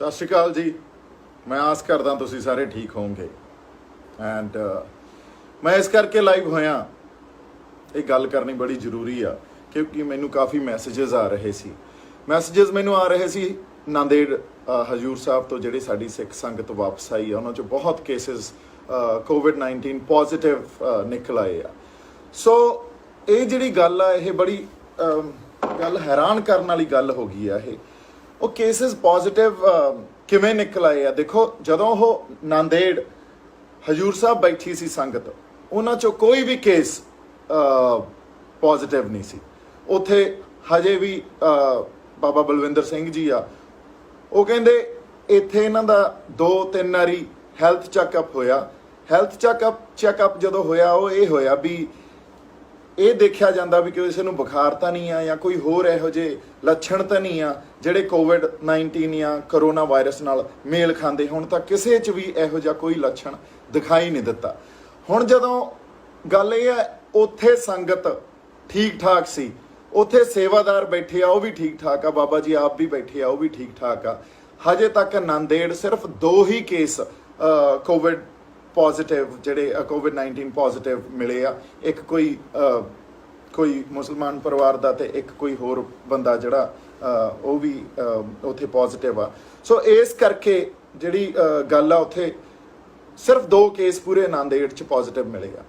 ਸਤਿ ਸ਼੍ਰੀ ਅਕਾਲ ਜੀ। ਮੈਂ ਆਸ ਕਰਦਾ ਤੁਸੀਂ ਸਾਰੇ ਠੀਕ ਹੋਵੋਗੇ ਐਂਡ ਮੈਂ ਇਸ ਕਰਕੇ ਲਾਈਵ ਹੋਇਆ। ਇਹ ਗੱਲ ਕਰਨੀ ਬੜੀ ਜ਼ਰੂਰੀ ਆ ਕਿਉਂਕਿ ਮੈਨੂੰ ਕਾਫੀ ਮੈਸੇजेस ਆ ਰਹੇ ਸੀ। ਮੈਸੇजेस ਮੈਨੂੰ ਆ ਰਹੇ ਸੀ ਨਾਂਦੇੜ ਹਜੂਰ ਸਾਹਿਬ ਤੋਂ, ਜਿਹੜੀ ਸਾਡੀ ਸਿੱਖ ਸੰਗਤ ਵਾਪਸ ਆਈ ਆ, ਉਹਨਾਂ 'ਚੋਂ ਬਹੁਤ ਕੇਸਿਸ COVID-19 ਪੋਜ਼ਿਟਿਵ ਨਿਕਲ ਆਏ ਆ। ਸੋ ਇਹ ਜਿਹੜੀ ਗੱਲ ਆ, ਇਹ ਬੜੀ ਗੱਲ ਹੈਰਾਨ ਕਰਨ ਵਾਲੀ ਗੱਲ ਹੋ ਗਈ ਆ। ਇਹ ਉਹ ਕੇਸਿਸ ਪੋਜ਼ਿਟਿਵ ਕਿਵੇਂ ਨਿਕਲ ਆਏ ਆ? ਦੇਖੋ, ਜਦੋਂ ਉਹ ਨਾਂਦੇੜ ਹਜੂਰ ਸਾਹਿਬ ਬੈਠੀ ਸੀ ਸੰਗਤ, ਉਹਨਾਂ 'ਚੋਂ ਕੋਈ ਵੀ ਕੇਸ ਪੋਜ਼ਿਟਿਵ ਨਹੀਂ ਸੀ। ਉੱਥੇ ਹਜੇ ਵੀ ਬਾਬਾ ਬਲਵਿੰਦਰ ਸਿੰਘ ਜੀ ਆ, ਉਹ ਕਹਿੰਦੇ ਇੱਥੇ ਇਹਨਾਂ ਦਾ 2-3 ਵਾਰੀ ਹੈਲਥ ਚੈੱਕਅਪ ਹੋਇਆ। ਹੈਲਥ ਚੈੱਕਅਪ ਜਦੋਂ ਹੋਇਆ, ਉਹ ਇਹ ਹੋਇਆ ਵੀ ਇਹ ਦੇਖਿਆ ਜਾਂਦਾ ਵੀ ਕਿਸੇ ਨੂੰ ਬੁਖਾਰ ਤਾਂ ਨਹੀਂ ਆ ਜਾਂ ਕੋਈ ਹੋਰ ਇਹੋ ਜਿਹੇ ਲੱਛਣ ਤਾਂ ਨਹੀਂ ਆ ਜਿਹੜੇ COVID-19 ਜਾਂ ਕਰੋਨਾ ਵਾਇਰਸ ਨਾਲ ਮੇਲ ਖਾਂਦੇ ਹੋਣ। ਤਾਂ ਕਿਸੇ 'ਚ ਵੀ ਇਹੋ ਜਿਹਾ ਕੋਈ ਲੱਛਣ ਦਿਖਾਈ ਨਹੀਂ ਦਿੱਤਾ। ਹੁਣ ਜਦੋਂ ਗੱਲ ਇਹ ਹੈ, ਉੱਥੇ ਸੰਗਤ ਠੀਕ ਠਾਕ ਸੀ, ਉੱਥੇ ਸੇਵਾਦਾਰ ਬੈਠੇ ਆ, ਉਹ ਵੀ ਠੀਕ ਠਾਕ ਆ, ਬਾਬਾ ਜੀ ਆਪ ਵੀ ਬੈਠੇ ਆ, ਉਹ ਵੀ ਠੀਕ ਠਾਕ ਆ। ਹਜੇ ਤੱਕ ਨਾਂਦੇੜ ਸਿਰਫ 2 ਹੀ ਕੇਸ ਕੋਵਿਡ ਪੋਜ਼ਿਟਿਵ, ਜਿਹੜੇ COVID-19 ਪੋਜ਼ਿਟਿਵ ਮਿਲੇ ਆ। ਇੱਕ ਕੋਈ ਮੁਸਲਮਾਨ ਪਰਿਵਾਰ ਦਾ ਤੇ ਇੱਕ ਕੋਈ ਹੋਰ ਬੰਦਾ ਜਿਹੜਾ ਉਹ ਵੀ ਉੱਥੇ ਪੋਜ਼ਿਟਿਵ ਆ। ਸੋ ਇਸ ਕਰਕੇ ਜਿਹੜੀ ਗੱਲ ਆ, ਉੱਥੇ ਸਿਰਫ 2 ਕੇਸ ਪੂਰੇ ਨਾਂਦੇੜ 'ਚ ਪੋਜ਼ਿਟਿਵ ਮਿਲੇ ਆ।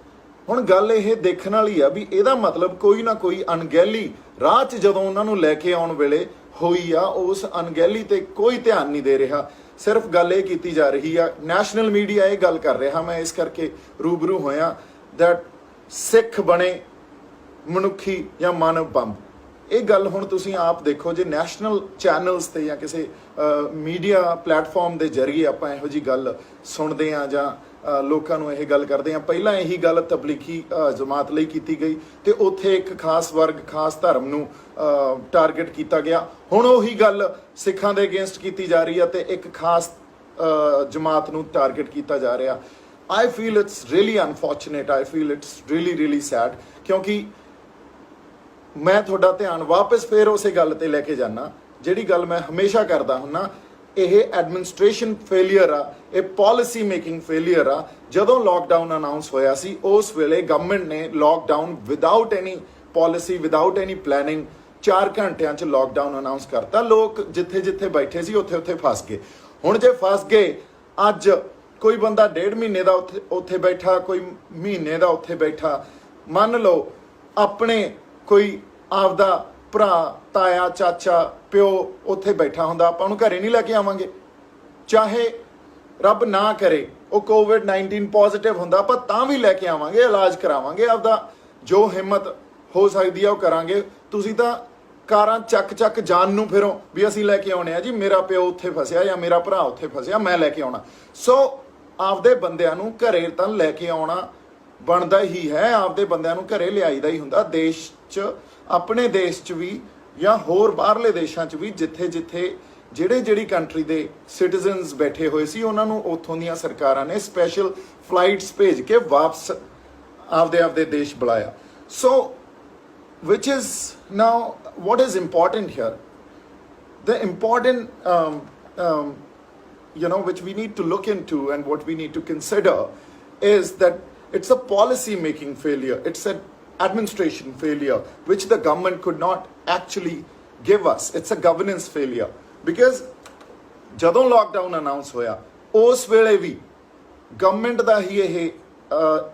ਹੁਣ ਗੱਲ ਇਹ ਦੇਖਣ ਵਾਲੀ ਆ ਵੀ ਇਹਦਾ ਮਤਲਬ ਕੋਈ ਨਾ ਕੋਈ ਅਣਗਹਿਲੀ ਰਾਹ 'ਚ ਜਦੋਂ ਉਹਨਾਂ ਨੂੰ ਲੈ ਕੇ ਆਉਣ ਵੇਲੇ ਹੋਈ ਆ, ਉਸ ਅਣਗਹਿਲੀ ਤੇ ਕੋਈ ਧਿਆਨ ਨਹੀਂ ਦੇ ਰਿਹਾ। ਸਿਰਫ ਗੱਲ ਇਹ ਕੀਤੀ ਜਾ ਰਹੀ ਆ, ਨੈਸ਼ਨਲ ਮੀਡੀਆ ਇਹ ਗੱਲ ਕਰ ਰਿਹਾ। ਮੈਂ ਇਸ ਕਰਕੇ ਰੂਬਰੂ ਹੋਇਆ ਦੈਟ ਸਿੱਖ ਬਣੇ ਮਨੁੱਖੀ ਜਾਂ ਮਾਨਵ ਬੰਬ। ਇਹ ਗੱਲ ਹੁਣ ਤੁਸੀਂ ਆਪ ਦੇਖੋ, ਜੇ ਨੈਸ਼ਨਲ ਚੈਨਲਸ ਤੇ ਜਾਂ ਕਿਸੇ ਮੀਡੀਆ ਪਲੇਟਫਾਰਮ ਦੇ ਜ਼ਰੀਏ ਆਪਾਂ ਇਹੋ ਜੀ ਗੱਲ ਸੁਣਦੇ ਆ ਜਾਂ ਲੋਕਾਂ ਨੂੰ ਇਹ ਗੱਲ ਕਰਦੇ ਆ। ਪਹਿਲਾਂ ਇਹੀ ਗੱਲ ਤਬਲੀਗੀ ਜਮਾਤ ਲਈ ਕੀਤੀ ਗਈ ਤੇ ਉੱਥੇ ਇੱਕ ਖਾਸ ਵਰਗ, ਖਾਸ ਧਰਮ ਨੂੰ ਟਾਰਗੇਟ ਕੀਤਾ ਗਿਆ। ਹੁਣ ਉਹੀ ਗੱਲ ਸਿੱਖਾਂ ਦੇ ਅਗੇਂਸਟ ਕੀਤੀ ਜਾ ਰਹੀ ਹੈ ਤੇ ਇੱਕ ਖਾਸ ਜਮਾਤ ਨੂੰ ਟਾਰਗੇਟ ਕੀਤਾ ਜਾ ਰਿਹਾ। I feel it's really unfortunate, I feel it's really sad, ਕਿਉਂਕਿ ਮੈਂ ਤੁਹਾਡਾ ਧਿਆਨ ਵਾਪਸ ਫੇਰ ਉਸੇ ਗੱਲ ਤੇ ਲੈ ਕੇ ਜਾਣਾ ਜਿਹੜੀ ਗੱਲ ਮੈਂ ਹਮੇਸ਼ਾ ਕਰਦਾ ਹੁੰਨਾ। ਇਹ ਐਡਮਿਨਿਸਟ੍ਰੇਸ਼ਨ ਫੇਲੀਅਰ ਆ, ਇਹ ਪਾਲਿਸੀ ਮੇਕਿੰਗ ਫੇਲੀਅਰ ਆ। ਜਦੋਂ ਲੋਕਡਾਊਨ ਅਨਾਉਂਸ ਹੋਇਆ ਸੀ, ਉਸ ਵੇਲੇ ਗਵਰਨਮੈਂਟ ਨੇ lockdown without any policy, without any planning 4 ਘੰਟਿਆਂ 'ਚ ਲੋਕਡਾਊਨ ਅਨਾਉਂਸ ਕਰਤਾ। ਲੋਕ ਜਿੱਥੇ ਬੈਠੇ ਸੀ ਉੱਥੇ ਫਸ ਗਏ। ਹੁਣ ਜੇ ਫਸ ਗਏ, ਅੱਜ ਕੋਈ ਬੰਦਾ 1.5 ਮਹੀਨੇ ਦਾ ਉੱਥੇ ਬੈਠਾ, ਕੋਈ ਮਹੀਨੇ ਦਾ ਉੱਥੇ ਬੈਠਾ, ਮੰਨ ਲਓ ਆਪਣੇ ਕੋਈ ਆਪਦਾ ਭਰਾ, ਤਾਇਆ, ਚਾਚਾ, ਪਿਓ ਉੱਥੇ ਬੈਠਾ ਹੁੰਦਾ, ਆਪਾਂ ਉਹਨੂੰ ਘਰੇ ਨਹੀਂ ਲੈ ਕੇ ਆਵਾਂਗੇ? ਚਾਹੇ ਰੱਬ ਨਾ ਕਰੇ ਉਹ COVID-19 ਪੋਜ਼ਿਟਿਵ ਹੁੰਦਾ, ਆਪਾਂ ਤਾਂ ਵੀ ਲੈ ਕੇ ਆਵਾਂਗੇ, ਇਲਾਜ ਕਰਾਵਾਂਗੇ, ਆਪਦਾ ਜੋ ਹਿੰਮਤ ਹੋ ਸਕਦੀ ਆ ਉਹ ਕਰਾਂਗੇ। ਤੁਸੀਂ ਤਾਂ ਕਾਰਾਂ ਚੱਕ ਜਾਣ ਨੂੰ ਫਿਰੋ ਵੀ ਅਸੀਂ ਲੈ ਕੇ ਆਉਣੇ ਆ ਜੀ, ਮੇਰਾ ਪਿਓ ਉੱਥੇ ਫਸਿਆ ਜਾਂ ਮੇਰਾ ਭਰਾ ਉੱਥੇ ਫਸਿਆ, ਮੈਂ ਲੈ ਕੇ ਆਉਣਾ। ਸੋ ਆਪਦੇ ਬੰਦਿਆਂ ਨੂੰ ਘਰੇ ਤਾਂ ਲੈ ਕੇ ਆਉਣਾ ਬਣਦਾ ਹੀ ਹੈ, ਆਪਦੇ ਬੰਦਿਆਂ ਨੂੰ ਘਰੇ ਲਿਆਈਦਾ ਹੀ ਹੁੰਦਾ। ਦੇਸ਼ 'ਚ, ਆਪਣੇ ਦੇਸ਼ 'ਚ ਵੀ ਜਾਂ ਹੋਰ ਬਾਹਰਲੇ ਦੇਸ਼ਾਂ 'ਚ ਵੀ, ਜਿੱਥੇ ਜਿਹੜੀ ਕੰਟਰੀ ਦੇ ਸਿਟੀਜ਼ਨਸ ਬੈਠੇ ਹੋਏ ਸੀ, ਉਹਨਾਂ ਨੂੰ ਉੱਥੋਂ ਦੀਆਂ ਸਰਕਾਰਾਂ ਨੇ ਸਪੈਸ਼ਲ ਫਲਾਈਟਸ ਭੇਜ ਕੇ ਵਾਪਸ ਆਪਦੇ ਦੇਸ਼ ਬੁਲਾਇਆ। ਸੋ which is now what is important here? The important which we need to look into and what we need to consider is that it's a policy making failure, it's an administration failure which the government could not actually give us. It's a governance failure because ਜਦੋਂ lockdown announce ਹੋਇਆ, ਉਸ ਵੇਲੇ ਵੀ government ਦਾ ਹੀ ਇਹ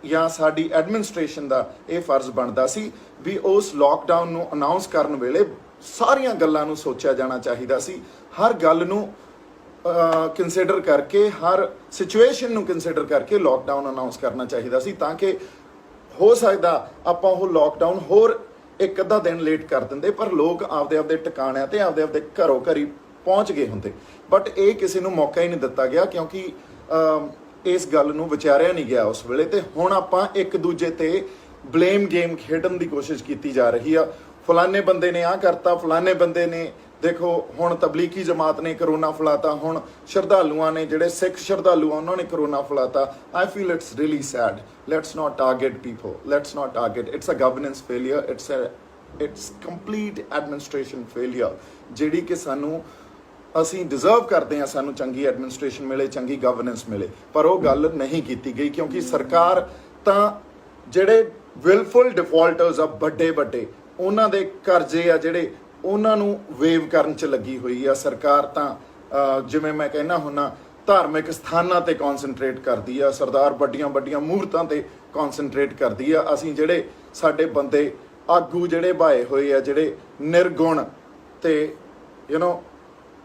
ਜਾਂ ਸਾਡੀ administration ਦਾ ਇਹ ਫਰਜ਼ ਬਣਦਾ ਸੀ ਵੀ ਉਸ ਲੋਕਡਾਊਨ ਨੂੰ ਅਨਾਉਂਸ ਕਰਨ ਵੇਲੇ ਸਾਰੀਆਂ ਗੱਲਾਂ ਨੂੰ ਸੋਚਿਆ ਜਾਣਾ ਚਾਹੀਦਾ ਸੀ। ਹਰ ਗੱਲ ਨੂੰ ਕੰਸੀਡਰ ਕਰਕੇ, ਹਰ ਸਿਚੁਏਸ਼ਨ ਨੂੰ ਕੰਸੀਡਰ ਕਰਕੇ ਲੋਕਡਾਊਨ ਅਨਾਉਂਸ ਕਰਨਾ ਚਾਹੀਦਾ ਸੀ, ਤਾਂ ਕਿ ਹੋ ਸਕਦਾ ਆਪਾਂ ਉਹ ਲੋਕਡਾਊਨ ਹੋਰ 1-ਅੱਧਾ ਦਿਨ ਲੇਟ ਕਰ ਦਿੰਦੇ, ਪਰ ਲੋਕ ਆਪਦੇ ਟਿਕਾਣਿਆਂ ਤੇ ਆਪਦੇ ਘਰੋਂ ਘਰੀ ਪਹੁੰਚ ਗਏ ਹੁੰਦੇ। ਬਟ ਇਹ ਕਿਸੇ ਨੂੰ ਮੌਕਾ ਹੀ ਨਹੀਂ ਦਿੱਤਾ ਗਿਆ ਕਿਉਂਕਿ ਇਸ ਗੱਲ ਨੂੰ ਵਿਚਾਰਿਆ ਨਹੀਂ ਗਿਆ ਉਸ ਵੇਲੇ। ਤੇ ਹੁਣ ਆਪਾਂ ਇੱਕ ਦੂਜੇ ਤੇ ਬਲੇਮ ਗੇਮ ਖੇਡਣ ਦੀ ਕੋਸ਼ਿਸ਼ ਕੀਤੀ ਜਾ ਰਹੀ ਆ। ਫਲਾਣੇ ਬੰਦੇ ਨੇ ਆਹ ਕਰਤਾ, ਫਲਾਣੇ ਬੰਦੇ ਨੇ, ਦੇਖੋ ਹੁਣ ਤਬਲੀਗੀ ਜਮਾਤ ਨੇ ਕਰੋਨਾ ਫੈਲਾਤਾ, ਹੁਣ ਸ਼ਰਧਾਲੂਆਂ ਨੇ, ਜਿਹੜੇ ਸਿੱਖ ਸ਼ਰਧਾਲੂ ਆ, ਉਹਨਾਂ ਨੇ ਕਰੋਨਾ ਫੈਲਾਤਾ। I feel it's really sad. Let's not target people, let's not target. It's a governance failure, it's complete administration failure, ਜਿਹੜੀ ਕਿ ਸਾਨੂੰ ਅਸੀਂ ਡਿਜ਼ਰਵ ਕਰਦੇ ਹਾਂ ਸਾਨੂੰ ਚੰਗੀ ਐਡਮਿਨਿਸਟ੍ਰੇਸ਼ਨ ਮਿਲੇ, ਚੰਗੀ ਗਵਰਨੈਂਸ ਮਿਲੇ, ਪਰ ਉਹ ਗੱਲ ਨਹੀਂ ਕੀਤੀ ਗਈ ਕਿਉਂਕਿ ਸਰਕਾਰ ਤਾਂ ਜਿਹੜੇ ਵਿਲਫੁਲ ਡਿਫਾਲਟਰਸ ਆ ਵੱਡੇ ਉਹਨਾਂ ਦੇ ਕਰਜ਼ੇ ਆ ਜਿਹੜੇ ਉਹਨਾਂ ਨੂੰ ਵੇਵ ਕਰਨ 'ਚ ਲੱਗੀ ਹੋਈ ਆ ਸਰਕਾਰ। ਤਾਂ ਜਿਵੇਂ ਮੈਂ ਕਹਿੰਦਾ ਹੁੰਨਾ ਧਾਰਮਿਕ ਸਥਾਨਾਂ ਤੇ ਕਨਸੈਂਟਰੇਟ ਕਰਦੀ ਆ ਸਰਦਾਰ, ਵੱਡੀਆਂ ਮੂਰਤਾਂ ਤੇ ਕਨਸੈਂਟਰੇਟ ਕਰਦੀ ਆ। ਅਸੀਂ ਜਿਹੜੇ ਸਾਡੇ ਬੰਦੇ ਆਗੂ ਜਿਹੜੇ ਭਾਏ ਹੋਏ ਆ, ਜਿਹੜੇ ਨਿਰਗੁਣ ਤੇ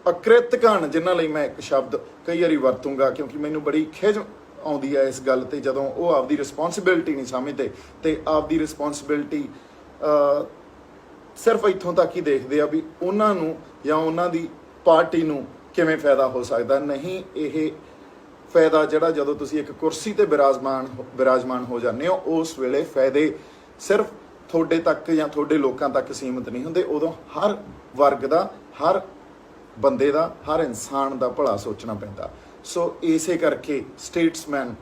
ਅਕ੍ਰਿਤਕਣ, ਜਿਨ੍ਹਾਂ ਲਈ ਮੈਂ ਇੱਕ ਸ਼ਬਦ ਕਈ ਵਾਰੀ ਵਰਤੂੰਗਾ ਕਿਉਂਕਿ ਮੈਨੂੰ ਬੜੀ ਖਿਝ ਆਉਂਦੀ ਹੈ ਇਸ ਗੱਲ ਤੇ, ਜਦੋਂ ਉਹ ਆਪਦੀ ਰਿਸਪੌਂਸਿਬਿਲਟੀ ਨਹੀਂ ਸਮਝਦੇ ਤੇ ਆਪਦੀ ਰਿਸਪੌਂਸਿਬਿਲਟੀ ਸਿਰਫ ਇੱਥੋਂ ਤੱਕ ਹੀ ਦੇਖਦੇ ਆ ਵੀ ਉਹਨਾਂ ਨੂੰ ਜਾਂ ਉਹਨਾਂ ਦੀ ਪਾਰਟੀ ਨੂੰ ਕਿਵੇਂ ਹੋ ਸਕਦਾ। ਨਹੀਂ, ਇਹ ਫਾਇਦਾ ਜਿਹੜਾ ਜਦੋਂ ਤੁਸੀਂ ਇੱਕ ਕੁਰਸੀ ਤੇ ਬਿਰਾਜਮਾਨ ਹੋ ਜਾਂਦੇ ਹੋ, ਉਸ ਵੇਲੇ ਫਾਇਦੇ ਸਿਰਫ ਤੁਹਾਡੇ ਤੱਕ ਜਾਂ ਤੁਹਾਡੇ ਲੋਕਾਂ ਤੱਕ ਸੀਮਿਤ ਨਹੀਂ ਹੁੰਦੇ। ਉਦੋਂ ਹਰ ਵਰਗ ਦਾ, ਹਰ ਬੰਦੇ ਦਾ, ਹਰ ਇਨਸਾਨ ਦਾ ਭਲਾ ਸੋਚਣਾ ਪੈਂਦਾ। ਸੋ ਇਸੇ ਕਰਕੇ ਸਟੇਟਸਮੈਨ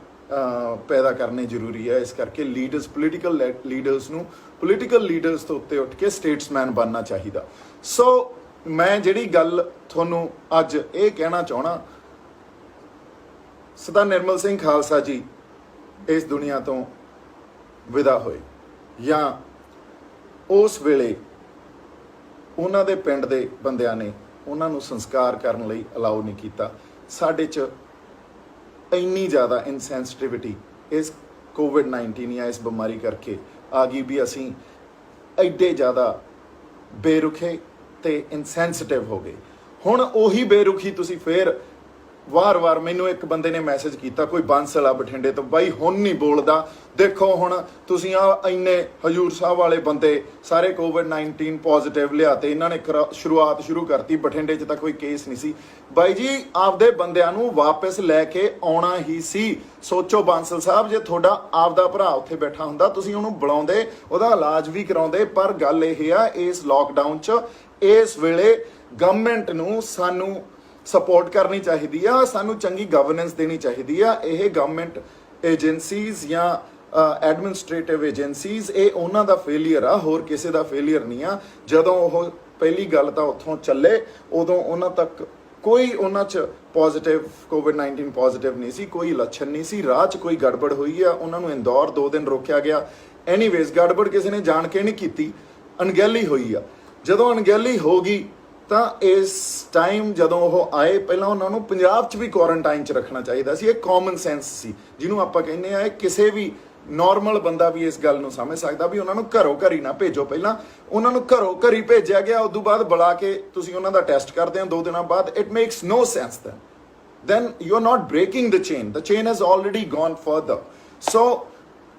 ਪੈਦਾ ਕਰਨੇ ਜ਼ਰੂਰੀ ਹੈ। ਇਸ ਕਰਕੇ ਲੀਡਰਸ, ਪੋਲੀਟੀਕਲ ਲੀਡਰਸ ਨੂੰ ਪੋਲੀਟੀਕਲ ਲੀਡਰਸ ਤੋਂ ਉੱਤੇ ਉੱਠ ਕੇ ਸਟੇਟਸਮੈਨ ਬਣਨਾ ਚਾਹੀਦਾ। ਸੋ ਮੈਂ ਜਿਹੜੀ ਗੱਲ ਤੁਹਾਨੂੰ ਅੱਜ ਇਹ ਕਹਿਣਾ ਚਾਹਣਾ, ਸਰਦਾਰ ਨਿਰਮਲ ਸਿੰਘ ਖਾਲਸਾ ਜੀ ਇਸ ਦੁਨੀਆ ਤੋਂ ਵਿਦਾ ਹੋਏ ਜਾਂ ਉਸ ਵੇਲੇ ਉਹਨਾਂ ਦੇ ਪਿੰਡ ਦੇ ਬੰਦਿਆਂ ਨੇ ਉਹਨਾਂ ਨੂੰ ਸੰਸਕਾਰ ਕਰਨ ਲਈ ਅਲਾਉ ਨਹੀਂ ਕੀਤਾ। ਸਾਡੇ 'ਚ ਇੰਨੀ ਜ਼ਿਆਦਾ ਇਨਸੈਂਸਿਟਿਵਿਟੀ ਇਸ ਕੋਵਿਡ-19 ਜਾਂ ਇਸ ਬਿਮਾਰੀ ਕਰਕੇ ਆ ਗਈ ਵੀ ਅਸੀਂ ਐਡੇ ਜ਼ਿਆਦਾ ਬੇਰੁਖੇ ਤੇ ਇਨਸੈਂਸਿਟਿਵ ਹੋ ਗਏ। ਹੁਣ ਉਹੀ ਬੇਰੁਖੀ ਤੁਸੀਂ ਫੇਰ ਵਾਰ-ਵਾਰ, ਮੈਨੂੰ ਇੱਕ ਬੰਦੇ ਨੇ ਮੈਸੇਜ ਕੀਤਾ, ਕੋਈ ਬਾਂਸਲ ਆ ਬਠਿੰਡੇ ਤੋਂ, ਬਾਈ ਹੁਣ ਨਹੀਂ ਬੋਲਦਾ, ਦੇਖੋ ਹੁਣ ਤੁਸੀਂ ਆ ਇੰਨੇ ਹਜੂਰ ਸਾਹਿਬ ਵਾਲੇ ਬੰਦੇ ਸਾਰੇ ਕੋਵਿਡ-19 ਪੋਜ਼ਿਟਿਵ ਲਿਆਤੇ, ਇਹਨਾਂ ਨੇ ਸ਼ੁਰੂਆਤ ਸ਼ੁਰੂ ਕਰਤੀ, ਬਠਿੰਡੇ 'ਚ ਤਾਂ ਕੋਈ ਕੇਸ ਨਹੀਂ ਸੀ। ਬਾਈ ਜੀ, ਆਪਦੇ ਬੰਦਿਆਂ ਨੂੰ ਵਾਪਸ ਲੈ ਕੇ ਆਉਣਾ ਹੀ ਸੀ। ਸੋਚੋ ਬਾਂਸਲ ਸਾਹਿਬ, ਜੇ ਤੁਹਾਡਾ ਆਪਦਾ ਭਰਾ ਉੱਥੇ ਬੈਠਾ ਹੁੰਦਾ ਤੁਸੀਂ ਉਹਨੂੰ ਬੁਲਾਉਂਦੇ, ਉਹਦਾ ਇਲਾਜ ਵੀ ਕਰਾਉਂਦੇ। ਪਰ ਗੱਲ ਇਹ ਆ, ਇਸ ਲੋਕਡਾਊਨ 'ਚ ਇਸ ਵੇਲੇ ਗਵਰਨਮੈਂਟ ਨੂੰ ਸਾਨੂੰ ਸਪੋਰਟ ਕਰਨੀ ਚਾਹੀਦੀ ਆ, ਸਾਨੂੰ ਚੰਗੀ ਗਵਰਨੈਂਸ ਦੇਣੀ ਚਾਹੀਦੀ ਆ। ਇਹ ਗਵਰਨਮੈਂਟ ਏਜੰਸੀਜ਼ ਜਾਂ ਐਡਮਿਨਿਸਟ੍ਰੇਟਿਵ ਏਜੰਸੀਜ਼, ਇਹ ਉਹਨਾਂ ਦਾ ਫੇਲੀਅਰ ਆ, ਹੋਰ ਕਿਸੇ ਦਾ ਫੇਲੀਅਰ ਨਹੀਂ ਆ। ਜਦੋਂ ਉਹ ਪਹਿਲੀ ਗੱਲ ਤਾਂ ਉੱਥੋਂ ਚੱਲੇ, ਉਦੋਂ ਉਹਨਾਂ ਤੱਕ ਕੋਈ, ਉਹਨਾਂ 'ਚ ਪੋਜ਼ਿਟਿਵ ਕੋਵਿਡ-19 ਪੋਜ਼ਿਟਿਵ ਨਹੀਂ ਸੀ, ਕੋਈ ਲੱਛਣ ਨਹੀਂ ਸੀ। ਰਾਹ 'ਚ ਕੋਈ ਗੜਬੜ ਹੋਈ ਆ, ਉਹਨਾਂ ਨੂੰ ਇੰਦੌਰ 2 ਦਿਨ ਰੋਕਿਆ ਗਿਆ। ਐਨੀਵੇਜ਼, ਗੜਬੜ ਕਿਸੇ ਨੇ ਜਾਣ ਕੇ ਨਹੀਂ ਕੀਤੀ, ਅਣਗਹਿਲੀ ਹੋਈ ਆ। ਜਦੋਂ ਅਣਗਹਿਲੀ ਹੋ ਗਈ ਤਾਂ ਇਸ ਟਾਈਮ ਜਦੋਂ ਉਹ ਆਏ, ਪਹਿਲਾਂ ਉਹਨਾਂ ਨੂੰ ਪੰਜਾਬ 'ਚ ਵੀ ਕੁਆਰੰਟਾਈਨ 'ਚ ਰੱਖਣਾ ਚਾਹੀਦਾ ਸੀ। ਇਹ ਕਾਮਨ ਸੈਂਸ ਸੀ ਜਿਹਨੂੰ ਆਪਾਂ ਕਹਿੰਦੇ ਆ। ਕਿਸੇ ਵੀ ਨਾਰਮਲ ਬੰਦਾ ਵੀ ਇਸ ਗੱਲ ਨੂੰ ਸਮਝ ਸਕਦਾ ਵੀ ਉਹਨਾਂ ਨੂੰ ਘਰੋਂ ਘਰੀ ਨਾ ਭੇਜੋ। ਪਹਿਲਾਂ ਉਹਨਾਂ ਨੂੰ ਘਰੋਂ ਘਰੀ ਭੇਜਿਆ ਗਿਆ, ਉਦੋਂ ਬਾਅਦ ਬੁਲਾ ਕੇ ਤੁਸੀਂ ਉਹਨਾਂ ਦਾ ਟੈਸਟ ਕਰਦੇ ਹੋ 2 ਦਿਨਾਂ ਬਾਅਦ। It makes no sense. then you are not breaking the chain has already gone further। so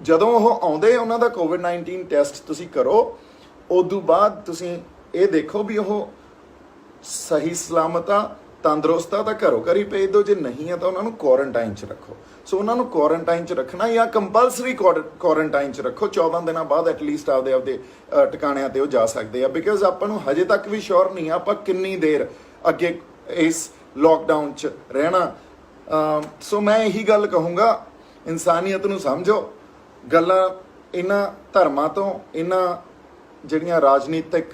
ਜਦੋਂ ਉਹ ਆਉਂਦੇ, ਉਹਨਾਂ ਦਾ ਕੋਵਿਡ-19 ਟੈਸਟ ਤੁਸੀਂ ਕਰੋ, ਉਦੋਂ ਬਾਅਦ ਤੁਸੀਂ ਇਹ ਦੇਖੋ ਵੀ ਉਹ ਸਹੀ ਸਲਾਮਤ ਆ, ਤੰਦਰੁਸਤ ਆ, ਤਾਂ ਘਰੋਂ ਘਰੀ ਭੇਜ ਦਿਓ। ਜੇ ਨਹੀਂ ਆ ਤਾਂ ਉਹਨਾਂ ਨੂੰ ਕੁਆਰੰਟਾਈਨ 'ਚ ਰੱਖੋ। ਸੋ ਉਹਨਾਂ ਨੂੰ ਕੁਆਰੰਟਾਈਨ 'ਚ ਰੱਖਣਾ ਜਾਂ ਕੰਪਲਸਰੀ ਕੁਆਰੰਟਾਈਨ 'ਚ ਰੱਖੋ। 14 ਦਿਨਾਂ ਬਾਅਦ ਐਟਲੀਸਟ ਆਪਦੇ ਟਿਕਾਣਿਆਂ ਤੇ ਉਹ ਜਾ ਸਕਦੇ ਆ। ਬਿਕਾਜ਼ ਆਪਾਂ ਨੂੰ ਹਜੇ ਤੱਕ ਵੀ ਸ਼ੋਰ ਨਹੀਂ ਆ ਆਪਾਂ ਕਿੰਨੀ ਦੇਰ ਅੱਗੇ ਇਸ ਲੋਕਡਾਊਨ 'ਚ ਰਹਿਣਾ। ਸੋ ਮੈਂ ਇਹੀ ਗੱਲ ਕਹੂੰਗਾ, ਇਨਸਾਨੀਅਤ ਨੂੰ ਸਮਝੋ। ਗੱਲਾਂ ਇਹਨਾਂ ਧਰਮਾਂ ਤੋਂ, ਇਹਨਾਂ ਜਿਹੜੀਆਂ ਰਾਜਨੀਤਿਕ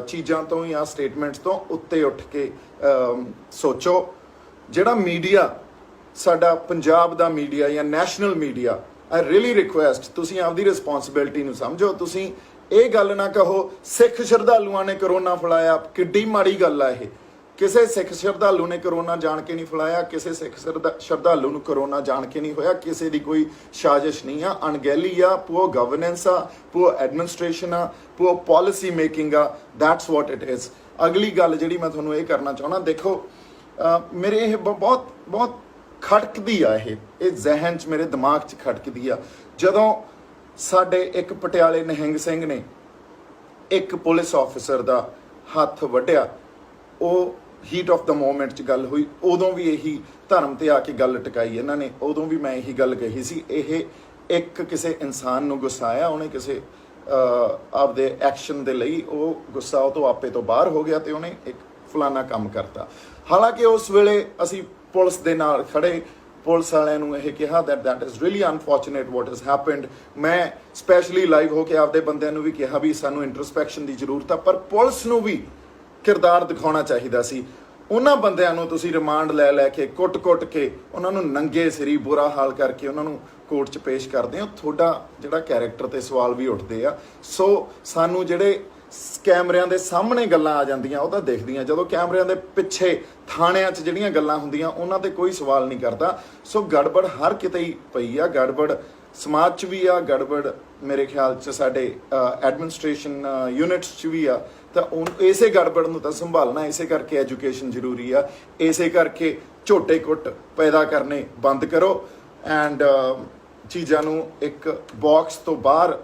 ਚੀਜ਼ਾਂ ਤੋਂ ਜਾਂ ਸਟੇਟਮੈਂਟਸ ਤੋਂ ਉੱਤੇ ਉੱਠ ਕੇ ਸੋਚੋ। ਜਿਹੜਾ ਮੀਡੀਆ ਸਾਡਾ ਪੰਜਾਬ ਦਾ ਮੀਡੀਆ ਜਾਂ national media, I really request, ਤੁਸੀਂ ਆਪਦੀ ਰਿਸਪੌਂਸਿਬਿਲਿਟੀ ਨੂੰ ਸਮਝੋ। ਤੁਸੀਂ ਇਹ ਗੱਲ ਨਾ ਕਹੋ ਸਿੱਖ ਸ਼ਰਧਾਲੂਆਂ ਨੇ ਕਰੋਨਾ ਫੈਲਾਇਆ, ਕਿੱਡੀ ਮਾੜੀ ਗੱਲ ਆ ਇਹ। ਕਿਸੇ ਸਿੱਖ ਸ਼ਰਧਾਲੂ ਨੇ ਕਰੋਨਾ ਜਾਣ ਕੇ ਨਹੀਂ ਫੈਲਾਇਆ, ਕਿਸੇ ਸਿੱਖ ਸ਼ਰਧਾਲੂ ਨੂੰ ਕਰੋਨਾ ਜਾਣ ਕੇ ਨਹੀਂ ਹੋਇਆ। ਕਿਸੇ ਦੀ ਕੋਈ ਸਾਜ਼ਿਸ਼ ਨਹੀਂ ਆ, ਅਣਗਹਿਲੀ ਆ, ਪੂਅਰ ਗਵਰਨੈਂਸ ਆ, ਪੂਅਰ ਐਡਮਿਨਿਸਟ੍ਰੇਸ਼ਨ ਆ, ਪੂਅਰ ਪਾਲਿਸੀ ਮੇਕਿੰਗ ਆ। That's what it is. ਅਗਲੀ ਗੱਲ ਜਿਹੜੀ ਮੈਂ ਤੁਹਾਨੂੰ ਇਹ ਕਰਨਾ ਚਾਹੁੰਦਾ, ਦੇਖੋ ਮੇਰੇ ਇਹ ਬਹੁਤ ਖਟਕਦੀ ਆ, ਇਹ ਜ਼ਿਹਨ 'ਚ, ਮੇਰੇ ਦਿਮਾਗ 'ਚ ਖਟਕਦੀ ਆ। ਜਦੋਂ ਸਾਡੇ ਇੱਕ ਪਟਿਆਲੇ ਨਿਹੰਗ ਸਿੰਘ ਨੇ ਇੱਕ ਪੁਲਿਸ ਆਫਿਸਰ ਦਾ ਹੱਥ ਵੱਢਿਆ, ਉਹ ਹੀਟ ਆਫ ਦਾ ਮੂਮੈਂਟ 'ਚ ਗੱਲ ਹੋਈ, ਉਦੋਂ ਵੀ ਇਹੀ ਧਰਮ ਤੇ ਆ ਕੇ ਗੱਲ ਟਿਕਾਈ ਇਹਨਾਂ ਨੇ। ਉਦੋਂ ਵੀ ਮੈਂ ਇਹੀ ਗੱਲ ਕਹੀ ਸੀ, ਇਹ ਇੱਕ ਕਿਸੇ ਇਨਸਾਨ ਨੂੰ ਗੁੱਸਾ ਆਇਆ, ਉਹਨੇ ਕਿਸੇ ਆਪਦੇ ਐਕਸ਼ਨ ਦੇ ਲਈ ਉਹ ਗੁੱਸਾ ਉਹ ਤੋਂ ਆਪੇ ਤੋਂ ਬਾਹਰ ਹੋ ਗਿਆ ਤੇ ਉਹਨੇ ਇੱਕ ਫਲਾਨਾ ਕੰਮ ਕਰਤਾ। ਹਾਲਾਂਕਿ ਉਸ ਵੇਲੇ ਅਸੀਂ ਪੁਲਿਸ ਦੇ ਨਾਲ ਖੜੇ, ਪੁਲਿਸ ਵਾਲਿਆਂ ਨੂੰ ਇਹ ਕਿਹਾ that is really unfortunate what has happened। ਮੈਂ ਸਪੈਸ਼ਲੀ ਲਾਈਵ ਹੋ ਕੇ ਆਪਦੇ ਬੰਦਿਆਂ ਨੂੰ ਵੀ ਕਿਹਾ ਵੀ ਸਾਨੂੰ ਇੰਟਰਸਪੈਕਸ਼ਨ ਦੀ ਜ਼ਰੂਰਤ ਆ, ਪਰ ਪੁਲਿਸ ਨੂੰ ਵੀ ਕਿਰਦਾਰ ਦਿਖਾਉਣਾ ਚਾਹੀਦਾ ਸੀ। ਉਹਨਾਂ ਬੰਦਿਆਂ ਨੂੰ ਤੁਸੀਂ ਰਿਮਾਂਡ ਲੈ ਕੇ ਕੁੱਟ ਕੇ ਉਹਨਾਂ ਨੂੰ ਨੰਗੇ ਸਿਰੀ ਬੁਰਾ ਹਾਲ ਕਰਕੇ ਉਹਨਾਂ ਨੂੰ ਕੋਰਟ 'ਚ ਪੇਸ਼ ਕਰਦੇ ਹੋ, ਤੁਹਾਡਾ ਜਿਹੜਾ ਕੈਰੈਕਟਰ ਤੇ ਸਵਾਲ ਵੀ ਉੱਠਦੇ ਆ। ਸੋ ਸਾਨੂੰ ਜਿਹੜੇ ਕੈਮਰਿਆਂ ਦੇ ਸਾਹਮਣੇ ਗੱਲਾਂ ਆ ਜਾਂਦੀਆਂ ਉਹ ਤਾਂ ਦੇਖਦੀਆਂ, ਜਦੋਂ ਕੈਮਰਿਆਂ ਦੇ ਪਿੱਛੇ ਥਾਣਿਆਂ 'ਚ ਜਿਹੜੀਆਂ ਗੱਲਾਂ ਹੁੰਦੀਆਂ ਉਹਨਾਂ ਤੇ ਕੋਈ ਸਵਾਲ ਨਹੀਂ ਕਰਦਾ। ਸੋ ਗੜਬੜ ਹਰ ਕਿਤੇ ਹੀ ਪਈ ਆ, ਗੜਬੜ ਸਮਾਜ 'ਚ ਵੀ ਆ, ਗੜਬੜ ਮੇਰੇ ਖਿਆਲ 'ਚ ਸਾਡੇ ਐਡਮਿਨਿਸਟ੍ਰੇਸ਼ਨ ਯੂਨਿਟਸ 'ਚ ਵੀ ਆ। ਤਾਂ ਇਸੇ ਗੜਬੜ ਨੂੰ ਤਾਂ ਸੰਭਾਲਣਾ, ਇਸੇ ਕਰਕੇ ਐਜੂਕੇਸ਼ਨ ਜ਼ਰੂਰੀ ਆ, ਇਸੇ ਕਰਕੇ ਝੋਟੇ ਕੁੱਟ ਪੈਦਾ ਕਰਨੇ ਬੰਦ ਕਰੋ ਐਂਡ ਚੀਜ਼ਾਂ ਨੂੰ ਇੱਕ ਬਾਕਸ ਤੋਂ ਬਾਹਰ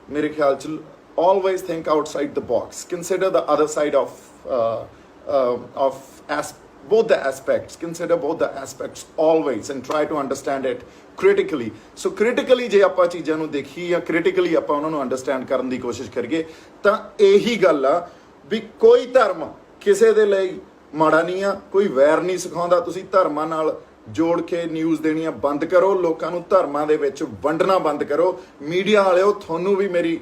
ਮੇਰੇ ਖਿਆਲ 'ਚ always think outside the box, consider the other side of both the aspects, consider both the aspects always and try to understand it critically. So critically ਜੇ ਆਪਾਂ ਚੀਜ਼ਾਂ ਨੂੰ ਦੇਖੀ ਜਾਂ critically ਆਪਾਂ ਉਹਨਾਂ ਨੂੰ ਅੰਡਰਸਟੈਂਡ ਕਰਨ ਦੀ ਕੋਸ਼ਿਸ਼ ਕਰੀਏ ਤਾਂ ਇਹੀ ਗੱਲ ਆ ਵੀ ਕੋਈ ਧਰਮ ਕਿਸੇ ਦੇ ਲਈ ਮਾੜਾ ਨਹੀਂ ਆ, ਕੋਈ ਵੈਰ ਨਹੀਂ ਸਿਖਾਉਂਦਾ। ਤੁਸੀਂ ਧਰਮਾਂ ਨਾਲ ਜੋੜ ਕੇ ਨਿਊਜ਼ ਦੇਣੀਆਂ ਬੰਦ ਕਰੋ, ਲੋਕਾਂ ਨੂੰ ਧਰਮਾਂ ਦੇ ਵਿੱਚ ਵੰਡਣਾ ਬੰਦ ਕਰੋ। ਮੀਡੀਆ ਵਾਲਿਓ ਤੁਹਾਨੂੰ ਵੀ ਮੇਰੀ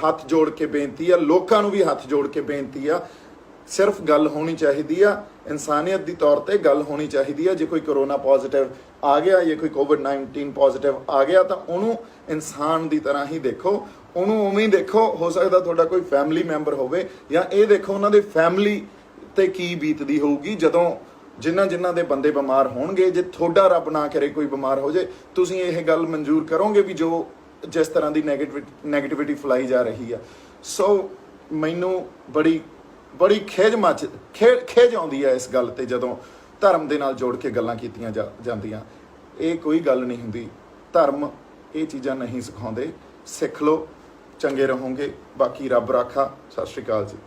ਹੱਥ ਜੋੜ ਕੇ ਬੇਨਤੀ ਆ, ਲੋਕਾਂ ਨੂੰ ਵੀ ਹੱਥ ਜੋੜ ਕੇ ਬੇਨਤੀ ਆ, ਸਿਰਫ ਗੱਲ ਹੋਣੀ ਚਾਹੀਦੀ ਆ ਇਨਸਾਨੀਅਤ ਦੀ ਤੌਰ ਤੇ ਗੱਲ ਹੋਣੀ ਚਾਹੀਦੀ ਆ। ਜੇ ਕੋਈ ਕਰੋਨਾ ਪੋਜ਼ਿਟਿਵ ਆ ਗਿਆ ਜਾਂ ਕੋਈ ਕੋਵਿਡ-19 ਪੋਜ਼ਿਟਿਵ ਆ ਗਿਆ ਤਾਂ ਉਹਨੂੰ ਇਨਸਾਨ ਦੀ ਤਰ੍ਹਾਂ ਹੀ ਦੇਖੋ, ਉਹਨੂੰ ਉਵੇਂ ਹੀ ਦੇਖੋ। ਹੋ ਸਕਦਾ ਤੁਹਾਡਾ ਕੋਈ ਫੈਮਿਲੀ ਮੈਂਬਰ ਹੋਵੇ ਜਾਂ ਇਹ ਦੇਖੋ ਉਹਨਾਂ ਦੇ ਫੈਮਿਲੀ ਤੇ ਕੀ ਬੀਤਦੀ ਹੋਊਗੀ ਜਦੋਂ ਜਿਨ੍ਹਾਂ ਦੇ ਬੰਦੇ ਬਿਮਾਰ ਹੋਣਗੇ। ਜੇ ਤੁਹਾਡਾ ਰੱਬ ਨਾ ਕਰੇ ਕੋਈ ਬਿਮਾਰ ਹੋ ਜਾਏ, ਤੁਸੀਂ ਇਹ ਗੱਲ ਮਨਜ਼ੂਰ ਕਰੋਗੇ ਵੀ ਜੋ ਜਿਸ ਤਰ੍ਹਾਂ ਦੀ ਨੈਗੇਟਿਵਿਟੀ ਫੈਲਾਈ ਜਾ ਰਹੀ ਆ। ਸੋ ਮੈਨੂੰ ਬੜੀ ਖੇਜ ਆਉਂਦੀ ਹੈ ਇਸ ਗੱਲ ਤੇ ਜਦੋਂ ਧਰਮ ਦੇ ਨਾਲ ਜੋੜ ਕੇ ਗੱਲਾਂ ਕੀਤੀਆਂ ਜਾਂਦੀਆਂ। ਇਹ ਕੋਈ ਗੱਲ ਨਹੀਂ ਹੁੰਦੀ, ਧਰਮ ਇਹ ਚੀਜ਼ਾਂ ਨਹੀਂ ਸਿਖਾਉਂਦੇ। ਸਿੱਖ ਲਓ, ਚੰਗੇ ਰਹੋਗੇ। ਬਾਕੀ ਰੱਬ ਰਾਖਾ। ਸਤਿ ਸ਼੍ਰੀ ਅਕਾਲ ਜੀ।